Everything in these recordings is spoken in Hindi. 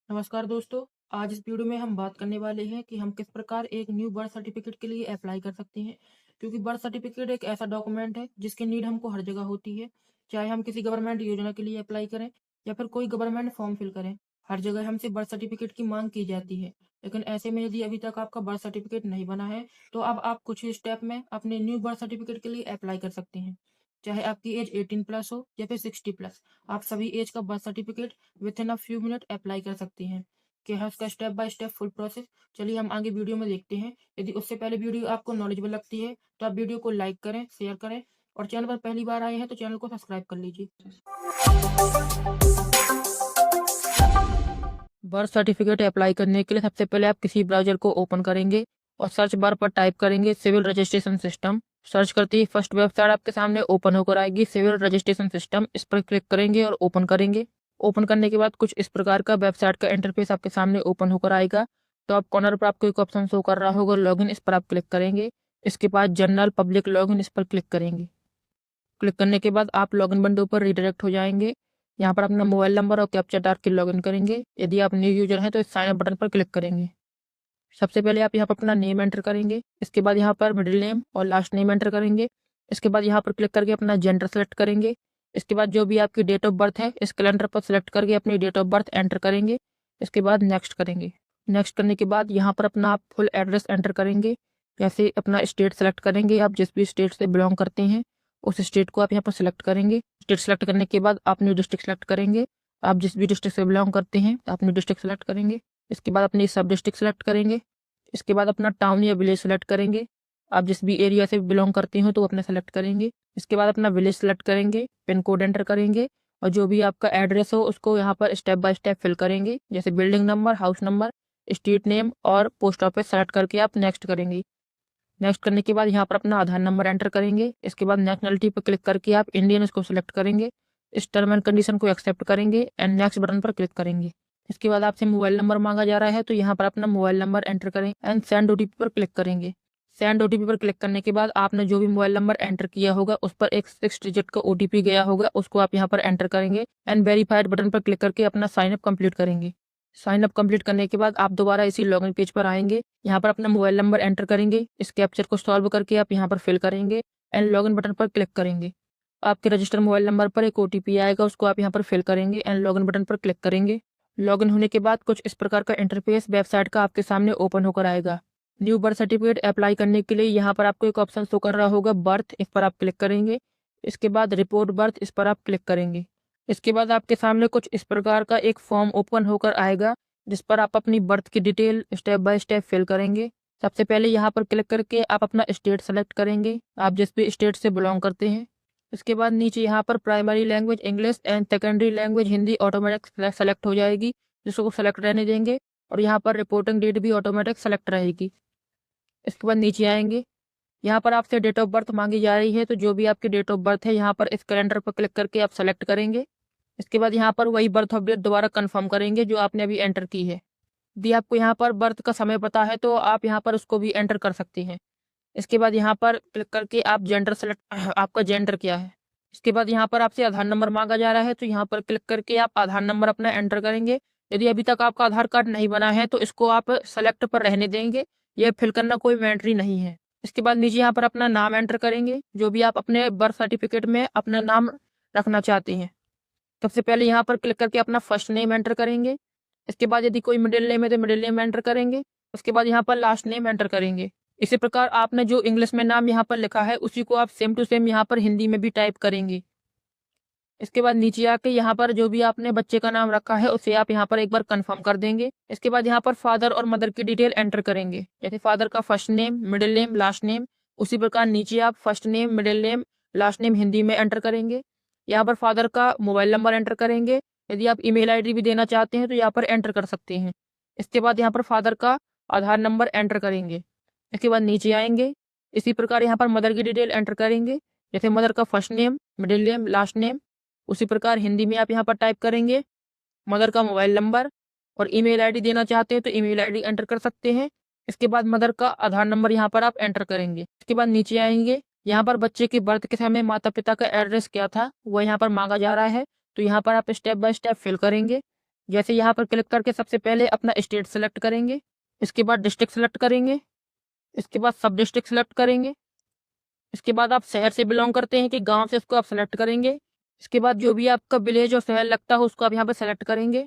नमस्कार दोस्तों। आज इस वीडियो में हम बात करने वाले हैं कि हम किस प्रकार एक न्यू बर्थ सर्टिफिकेट के लिए अप्लाई कर सकते हैं। क्योंकि बर्थ सर्टिफिकेट एक ऐसा डॉक्यूमेंट है जिसकी नीड हमको हर जगह होती है। चाहे हम किसी गवर्नमेंट योजना के लिए अप्लाई करें या फिर कोई गवर्नमेंट फॉर्म फिल करें, हर जगह हमसे बर्थ सर्टिफिकेट की मांग की जाती है। लेकिन ऐसे में यदि अभी तक आपका बर्थ सर्टिफिकेट नहीं बना है, तो अब आप कुछ ही स्टेप में अपने न्यू बर्थ सर्टिफिकेट के लिए अप्लाई कर सकते हैं। चाहे आपकी एज 18+ हो या फिर 60+, आप सभी एज का birth certificate with in a few minute apply कर सकते हैं। क्या है उसका step by step full process. चलिए हम आगे वीडियो में देखते हैं। यदि उससे पहले वीडियो आपको नॉलेजेबल लगती है तो आप वीडियो को लाइक करें, शेयर करें और चैनल पर पहली बार आए हैं तो चैनल को सब्सक्राइब कर लीजिए। बर्थ सर्टिफिकेट अप्लाई करने के लिए सबसे पहले आप किसी ब्राउज़र को ओपन करेंगे और सर्च बार पर टाइप करेंगे सिविल रजिस्ट्रेशन सिस्टम। सर्च करते ही फर्स्ट वेबसाइट आपके सामने ओपन होकर आएगी, सिविल रजिस्ट्रेशन सिस्टम। इस पर क्लिक करेंगे और ओपन करेंगे। ओपन करने के बाद कुछ इस प्रकार का वेबसाइट का इंटरफेस आपके सामने ओपन होकर आएगा। तो आप कॉर्नर पर आपको एक ऑप्शन शो कर रहा होगा लॉगिन, इस पर आप क्लिक करेंगे। इसके बाद जनरल पब्लिक लॉगिन, इस पर क्लिक करेंगे। क्लिक करने के बाद आप लॉगिन विंडो पर रीडायरेक्ट हो जाएंगे। यहाँ पर अपना मोबाइल नंबर और कैप्चा डाल के लॉगिन करेंगे। यदि आप न्यू यूजर हैं तो इस साइन अप बटन पर क्लिक करेंगे। सबसे पहले आप यहाँ पर अपना नेम एंटर करेंगे। इसके बाद यहाँ पर मिडिल नेम और लास्ट नेम एंटर करेंगे। इसके बाद यहाँ पर क्लिक करके अपना जेंडर सेलेक्ट करेंगे। इसके बाद जो भी आपकी डेट ऑफ बर्थ है इस कैलेंडर पर सेलेक्ट करके अपनी डेट ऑफ बर्थ एंटर करेंगे। इसके बाद नेक्स्ट करेंगे। नेक्स्ट करने के बाद यहाँ पर अपना आप फुल एड्रेस एंटर करेंगे। जैसे अपना स्टेट सेलेक्ट करेंगे, आप जिस भी स्टेट से बिलोंग करते हैं उस स्टेट को आप यहाँ पर सिलेक्ट करेंगे। स्टेट सेलेक्ट करने के बाद आप न्यू डिस्ट्रिक्ट सेलेक्ट करेंगे। आप जिस भी डिस्ट्रिक्ट से बिलोंग करते हैं आप न्यू डिस्ट्रिक्ट सेलेक्ट करेंगे। इसके बाद अपनी सब डिस्ट्रिक्ट सेलेक्ट करेंगे। इसके बाद अपना टाउन या विलेज सेलेक्ट करेंगे। आप जिस भी एरिया से बिलोंग करते हो तो अपने सेलेक्ट करेंगे। इसके बाद अपना विलेज सेलेक्ट करेंगे, पिन कोड एंटर करेंगे और जो भी आपका एड्रेस हो उसको यहाँ पर स्टेप बाय स्टेप फिल करेंगे। जैसे building number, house number, street name और पोस्ट ऑफिस सेलेक्ट करके आप नेक्स्ट करेंगे। नेक्स्ट करने के बाद यहाँ पर अपना आधार नंबर एंटर करेंगे। इसके बाद नेशनलिटी पर क्लिक करके आप इंडियन इसको सिलेक्ट करेंगे। इस टर्म एंड कंडीशन को एक्सेप्ट करेंगे एंड नेक्स्ट बटन पर क्लिक करेंगे। इसके बाद आपसे मोबाइल नंबर मांगा जा रहा है तो यहाँ पर अपना मोबाइल नंबर एंटर करें एंड सेंड ओटीपी पर क्लिक करेंगे। सेंड ओटीपी पर क्लिक करने के बाद आपने जो भी मोबाइल नंबर एंटर किया होगा उस पर एक 6 डिजिट का ओटीपी गया होगा, उसको आप यहाँ पर एंटर करेंगे एंड वेरीफाइड बटन पर क्लिक करके अपना साइन अप कंप्लीट करेंगे। साइन अप कंप्लीट करने के बाद आप दोबारा इसी लॉगिन पेज पर आएंगे। यहाँ पर अपना मोबाइल नंबर एंटर करेंगे। इस कैप्चर को सॉल्व करके आप यहाँ पर फिल करेंगे एंड लॉगिन बटन पर क्लिक करेंगे। आपके रजिस्टर मोबाइल नंबर पर एक ओटीपी आएगा, उसको आप यहाँ पर फिल करेंगे एंड लॉगिन बटन पर क्लिक करेंगे। लॉगिन होने के बाद कुछ इस प्रकार का इंटरफेस वेबसाइट का आपके सामने ओपन होकर आएगा। न्यू बर्थ सर्टिफिकेट अप्लाई करने के लिए यहाँ पर आपको एक ऑप्शन शो कर रहा होगा बर्थ, इस पर आप क्लिक करेंगे। इसके बाद रिपोर्ट बर्थ, इस पर आप क्लिक करेंगे। इसके बाद आपके सामने कुछ इस प्रकार का एक फॉर्म ओपन होकर आएगा जिस पर आप अपनी बर्थ की detail step by step fill करेंगे। सबसे पहले यहाँ पर क्लिक करके आप अपना स्टेट सेलेक्ट करेंगे, आप जिस भी स्टेट से बिलोंग करते हैं। इसके बाद नीचे यहाँ पर primary language English and secondary language Hindi automatic select हो जाएगी, जिसको सेलेक्ट रहने देंगे और यहाँ पर रिपोर्टिंग डेट भी ऑटोमेटिक सेलेक्ट रहेगी। इसके बाद नीचे आएंगे, यहाँ पर आपसे डेट ऑफ बर्थ मांगी जा रही है तो जो भी आपकी डेट ऑफ बर्थ है यहाँ पर इस कैलेंडर पर क्लिक करके आप सेलेक्ट करेंगे। इसके बाद यहाँ पर वही बर्थ ऑफ डेट दोबारा कंफर्म करेंगे जो आपने अभी एंटर की है। यदि आपको यहाँ पर बर्थ का समय पता है तो आप यहाँ पर उसको भी एंटर कर सकते हैं। इसके बाद यहाँ पर क्लिक करके आप जेंडर सेलेक्ट आपका जेंडर क्या है। इसके बाद यहाँ पर आपसे आधार नंबर मांगा जा रहा है तो यहाँ पर क्लिक करके आप आधार नंबर अपना एंटर करेंगे। यदि अभी तक आपका आधार कार्ड नहीं बना है तो इसको आप सेलेक्ट पर रहने देंगे, यह फिल करना कोई मैंडेटरी नहीं है। इसके बाद नीचे यहाँ पर अपना नाम एंटर करेंगे, जो भी आप अपने बर्थ सर्टिफिकेट में अपना नाम रखना चाहते हैं। सबसे पहले यहाँ पर क्लिक करके अपना फर्स्ट नेम एंटर करेंगे। इसके बाद यदि कोई मिडिल नेम है तो मिडिल नेम एंटर करेंगे। उसके बाद यहाँ पर लास्ट नेम एंटर करेंगे। इसी प्रकार आपने जो इंग्लिश में नाम यहाँ पर लिखा है उसी को आप सेम टू सेम यहाँ पर हिंदी में भी टाइप करेंगे। इसके बाद नीचे आके यहाँ पर जो भी आपने बच्चे का नाम रखा है उसे आप यहाँ पर एक बार कंफर्म कर देंगे। इसके बाद यहाँ पर फादर और मदर की डिटेल एंटर करेंगे, जैसे फादर का first name, middle name, last name. उसी प्रकार नीचे आप first name, middle name, last name Hindi में एंटर करेंगे। यहाँ पर फादर का मोबाइल नंबर एंटर करेंगे। यदि आप ईमेल आईडी भी देना चाहते हैं तो यहाँ पर एंटर कर सकते हैं। इसके बाद यहाँ पर फादर का आधार नंबर एंटर करेंगे। इसके बाद नीचे आएंगे, इसी प्रकार यहाँ पर मदर की डिटेल एंटर करेंगे, जैसे मदर का first name, middle name, last name. उसी प्रकार हिंदी में आप यहाँ पर टाइप करेंगे मदर का मोबाइल नंबर और ईमेल आईडी देना चाहते हैं तो ईमेल आईडी एंटर कर सकते हैं। इसके बाद मदर का आधार नंबर यहाँ पर आप एंटर करेंगे। इसके बाद नीचे आएंगे, यहाँ पर बच्चे की बर्थ के समय माता पिता का एड्रेस क्या था वह यहाँ पर मांगा जा रहा है तो यहाँ पर आप स्टेप बाय स्टेप फिल करेंगे। जैसे यहाँ पर क्लिक करके सबसे पहले अपना स्टेट सेलेक्ट करेंगे, इसके बाद डिस्ट्रिक्ट सेलेक्ट करेंगे, इसके बाद सब डिस्ट्रिक्ट सेलेक्ट करेंगे, इसके बाद आप शहर से बिलोंग करते हैं कि गांव से, उसको आप सेलेक्ट करेंगे। इसके बाद जो भी आपका विलेज और शहर लगता हो उसको आप यहाँ पर सेलेक्ट करेंगे।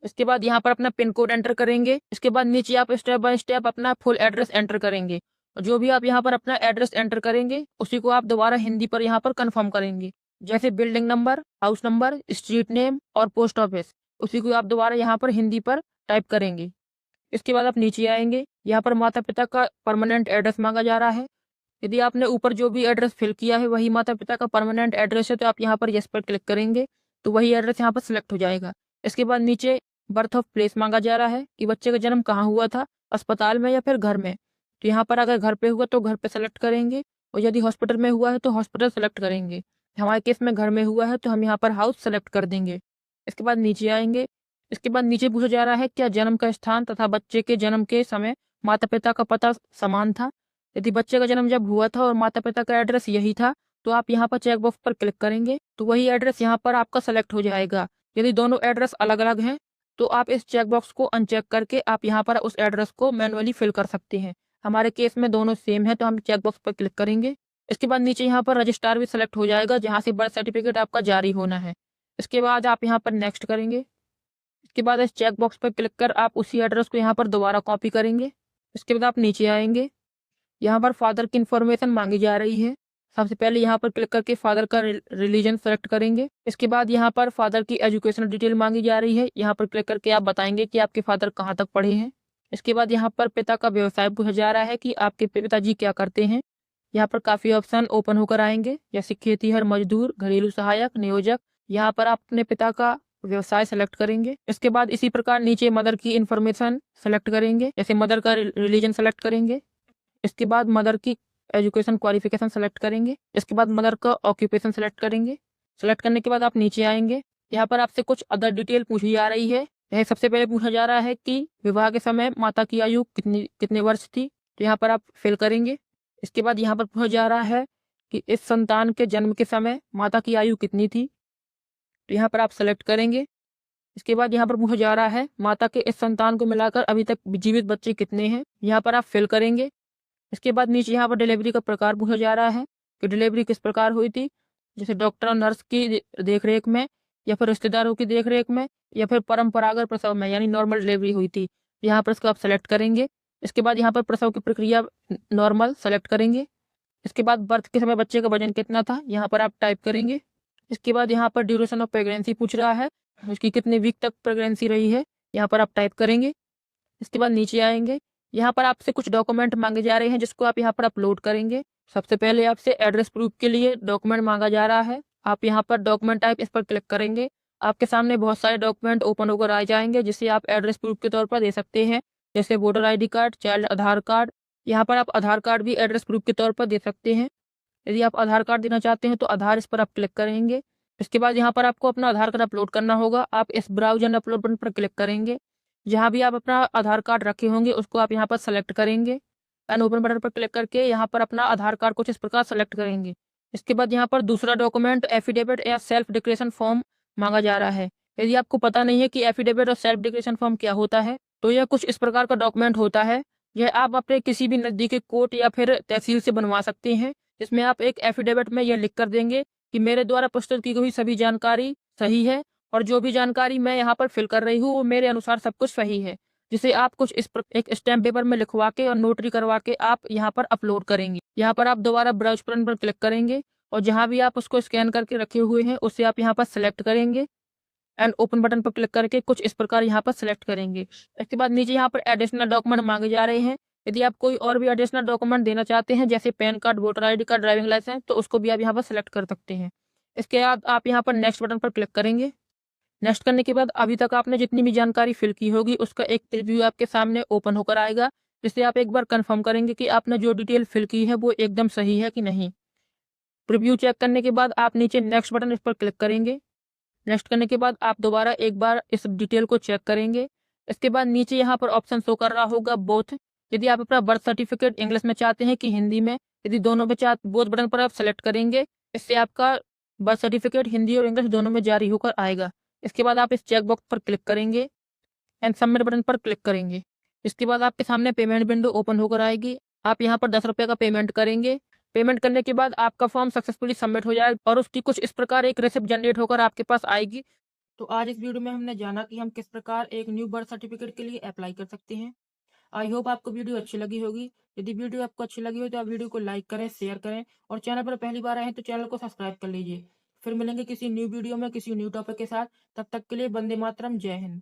इसके बाद यहाँ पर अपना पिन कोड एंटर करेंगे। इसके बाद नीचे आप स्टेप बाय स्टेप अपना फुल एड्रेस एंटर करेंगे। जो भी आप यहाँ पर अपना एड्रेस एंटर करेंगे उसी को आप दोबारा हिंदी पर यहाँ पर कंफर्म करेंगे। जैसे building number, house number, street name और पोस्ट ऑफिस, उसी को आप दोबारा यहाँ पर हिंदी पर टाइप करेंगे। इसके बाद आप नीचे आएंगे, यहाँ पर माता पिता का परमानेंट एड्रेस मांगा जा रहा है। यदि आपने ऊपर जो भी एड्रेस फिल किया है वही माता पिता का परमानेंट एड्रेस है तो आप यहाँ पर यस पर क्लिक करेंगे तो वही एड्रेस यहाँ पर सिलेक्ट हो जाएगा। इसके बाद नीचे बर्थ ऑफ प्लेस मांगा जा रहा है कि बच्चे का जन्म कहाँ हुआ था, अस्पताल में या फिर घर में। तो यहाँ पर अगर घर पे हुआ तो घर पे सेलेक्ट करेंगे और यदि हॉस्पिटल में हुआ है तो हॉस्पिटल सेलेक्ट करेंगे। हमारे केस में घर में हुआ है तो हम यहाँ पर हाउस सेलेक्ट कर देंगे। इसके बाद नीचे आएंगे। इसके बाद नीचे पूछा जा रहा है क्या जन्म का स्थान तथा बच्चे के जन्म के समय माता पिता का पता समान था। यदि बच्चे का जन्म जब हुआ था और माता पिता का एड्रेस यही था तो आप यहाँ पर चेक बॉक्स पर क्लिक करेंगे तो वही एड्रेस यहाँ पर आपका सेलेक्ट हो जाएगा। यदि दोनों एड्रेस अलग अलग हैं तो आप इस चेक बॉक्स को अनचेक करके आप यहाँ पर उस एड्रेस को मैनुअली फिल कर सकते हैं। हमारे केस में दोनों सेम है तो हम चेक बॉक्स पर क्लिक करेंगे। इसके बाद नीचे यहाँ पर रजिस्ट्रार भी सिलेक्ट हो जाएगा जहाँ से बर्थ सर्टिफिकेट आपका जारी होना है। इसके बाद आप यहाँ पर नेक्स्ट करेंगे। इसके बाद इस चेक बॉक्स पर क्लिक कर आप उसी एड्रेस को यहाँ पर दोबारा कॉपी करेंगे। इसके बाद आप नीचे आएंगे, यहाँ पर फादर की इन्फॉर्मेशन मांगी जा रही है। सबसे पहले यहाँ पर क्लिक करके फादर का रिलीजन सेलेक्ट करेंगे। इसके बाद यहाँ पर फादर की एजुकेशनल डिटेल मांगी जा रही है। यहाँ पर क्लिक करके आप बताएंगे कि आपके फादर कहाँ तक पढ़े हैं। इसके बाद यहाँ पर पिता का व्यवसाय पूछा जा रहा है कि आपके पिताजी क्या करते हैं। यहाँ पर काफ़ी ऑप्शन ओपन होकर आएंगे जैसे खेतीहर, मजदूर, घरेलू सहायक, नियोजक। यहाँ पर आप अपने पिता का व्यवसाय सेलेक्ट करेंगे। इसके बाद इसी प्रकार नीचे मदर की इन्फॉर्मेशन सेलेक्ट करेंगे, जैसे मदर का रिलीजन सेलेक्ट करेंगे। इसके बाद मदर की एजुकेशन क्वालिफिकेशन सेलेक्ट करेंगे। इसके बाद मदर का ऑक्यूपेशन सेलेक्ट करेंगे। सेलेक्ट करने के बाद आप नीचे आएंगे, यहाँ पर आपसे कुछ अदर डिटेल पूछी जा रही है। यह सबसे पहले पूछा जा रहा है कि विवाह के समय माता की आयु कितने वर्ष थी, तो यहाँ पर आप फिल करेंगे। इसके बाद यहाँ पर पूछा जा रहा है कि इस संतान के जन्म के समय माता की आयु कितनी थी, तो यहाँ पर आप सेलेक्ट करेंगे। इसके बाद यहाँ पर पूछा जा रहा है माता के इस संतान को मिलाकर अभी तक जीवित बच्चे कितने हैं, यहाँ पर आप फिल करेंगे। इसके बाद नीचे यहाँ पर डिलीवरी का प्रकार पूछा जा रहा है कि डिलीवरी किस प्रकार हुई थी, जैसे डॉक्टर और नर्स की देखरेख में या फिर रिश्तेदारों की देखरेख में या फिर परंपरागत प्रसव में, यानी नॉर्मल डिलीवरी हुई थी। यहाँ पर इसको आप सेलेक्ट करेंगे। इसके बाद यहाँ पर प्रसव की प्रक्रिया नॉर्मल सेलेक्ट करेंगे। इसके बाद बर्थ के समय बच्चे का वजन कितना था, यहाँ पर आप टाइप करेंगे। इसके बाद यहाँ पर ड्यूरेशन ऑफ प्रेगनेंसी पूछ रहा है, उसकी कितने वीक तक प्रेगनेंसी रही है, यहाँ पर आप टाइप करेंगे। इसके बाद नीचे आएंगे, यहाँ पर आपसे कुछ डॉक्यूमेंट मांगे जा रहे हैं जिसको आप यहाँ पर अपलोड करेंगे। सबसे पहले आपसे एड्रेस प्रूफ के लिए डॉक्यूमेंट मांगा जा रहा है। आप यहाँ पर डॉक्यूमेंट टाइप इस पर क्लिक करेंगे। आपके सामने बहुत सारे डॉक्यूमेंट ओपन होकर आ जाएंगे जिसे आप एड्रेस प्रूफ के तौर पर दे सकते हैं, जैसे वोटर ID कार्ड, चाइल्ड आधार कार्ड। यहाँ पर आप आधार कार्ड भी एड्रेस प्रूफ के तौर पर दे सकते हैं। यदि आप आधार कार्ड देना चाहते हैं तो आधार इस पर आप क्लिक करेंगे। इसके बाद यहाँ पर आपको अपना आधार कार्ड अपलोड करना होगा। आप इस ब्राउज एंड अपलोड बटन पर क्लिक करेंगे। जहाँ भी आप अपना आधार कार्ड रखे होंगे उसको आप यहाँ पर सेलेक्ट करेंगे एंड ओपन बटन पर क्लिक करके यहाँ पर अपना आधार कार्ड कुछ इस प्रकार सेलेक्ट करेंगे। इसके बाद यहाँ पर दूसरा डॉक्यूमेंट एफिडेविट या सेल्फ डिक्लेरेशन फॉर्म मांगा जा रहा है। यदि आपको पता नहीं है कि एफिडेविट और सेल्फ डिक्लेरेशन फॉर्म क्या होता है तो यह कुछ इस प्रकार का डॉक्यूमेंट होता है। यह आप अपने किसी भी नज़दीकी कोर्ट या फिर तहसील से बनवा सकते हैं, जिसमें आप एक एफिडेविट में यह लिख कर देंगे कि मेरे द्वारा प्रस्तुत की गई सभी जानकारी सही है और जो भी जानकारी मैं यहाँ पर फिल कर रही हूँ वो मेरे अनुसार सब कुछ सही है, जिसे आप कुछ एक स्टैम्प पेपर में लिखवा के और नोटरी करवा के आप यहाँ पर अपलोड करेंगे। यहाँ पर आप दोबारा ब्राउज बटन पर क्लिक करेंगे और जहाँ भी आप उसको स्कैन करके रखे हुए हैं उसे आप यहाँ पर सेलेक्ट करेंगे एंड ओपन बटन पर क्लिक करके कुछ इस प्रकार यहाँ पर सेलेक्ट करेंगे। इसके बाद नीचे यहाँ पर एडिशनल डॉक्यूमेंट मांगे जा रहे हैं। यदि आप कोई और भी एडिशनल डॉक्यूमेंट देना चाहते हैं जैसे PAN card, voter ID card, driving licence, तो उसको भी आप यहाँ पर सेलेक्ट कर सकते हैं। इसके बाद आप यहाँ पर नेक्स्ट बटन पर क्लिक करेंगे। नेक्स्ट करने के बाद अभी तक आपने जितनी भी जानकारी फिल की होगी उसका एक प्रीव्यू आपके सामने ओपन होकर आएगा, जिससे आप एक बार कंफर्म करेंगे कि आपने जो डिटेल फिल की है वो एकदम सही है कि नहीं। प्रीव्यू चेक करने के बाद आप नीचे नेक्स्ट बटन इस पर क्लिक करेंगे। नेक्स्ट करने के बाद आप दोबारा एक बार इस डिटेल को चेक करेंगे। इसके बाद नीचे यहाँ पर ऑप्शन शो कर रहा होगा बोथ। यदि आप अपना बर्थ सर्टिफिकेट इंग्लिश में चाहते हैं कि हिंदी में, यदि दोनों में चाहते बोथ बटन पर आप सेलेक्ट करेंगे। इससे आपका बर्थ सर्टिफिकेट हिंदी और इंग्लिश दोनों में जारी होकर आएगा। इसके बाद आप इस चेक बॉक्स पर क्लिक करेंगे एंड सबमिट बटन पर क्लिक करेंगे। इसके बाद आपके सामने पेमेंट विंडो ओपन होकर आएगी। आप यहाँ पर 10 रुपये का पेमेंट करेंगे। पेमेंट करने के बाद आपका फॉर्म सक्सेसफुली सबमिट हो जाएगा और उसकी कुछ इस प्रकार एक रिसिप्ट जनरेट होकर आपके पास आएगी। तो आज इस वीडियो में हमने जाना कि हम किस प्रकार एक न्यू बर्थ सर्टिफिकेट के लिए अप्लाई कर सकते हैं। आई होप आपको वीडियो अच्छी लगी होगी। यदि वीडियो आपको अच्छी लगी हो तो आप वीडियो को लाइक करें, शेयर करें और चैनल पर पहली बार आए हैं तो चैनल को सब्सक्राइब कर लीजिए। फिर मिलेंगे किसी न्यू वीडियो में किसी न्यू टॉपिक के साथ। तब तक के लिए वंदे मातरम, जय हिंद।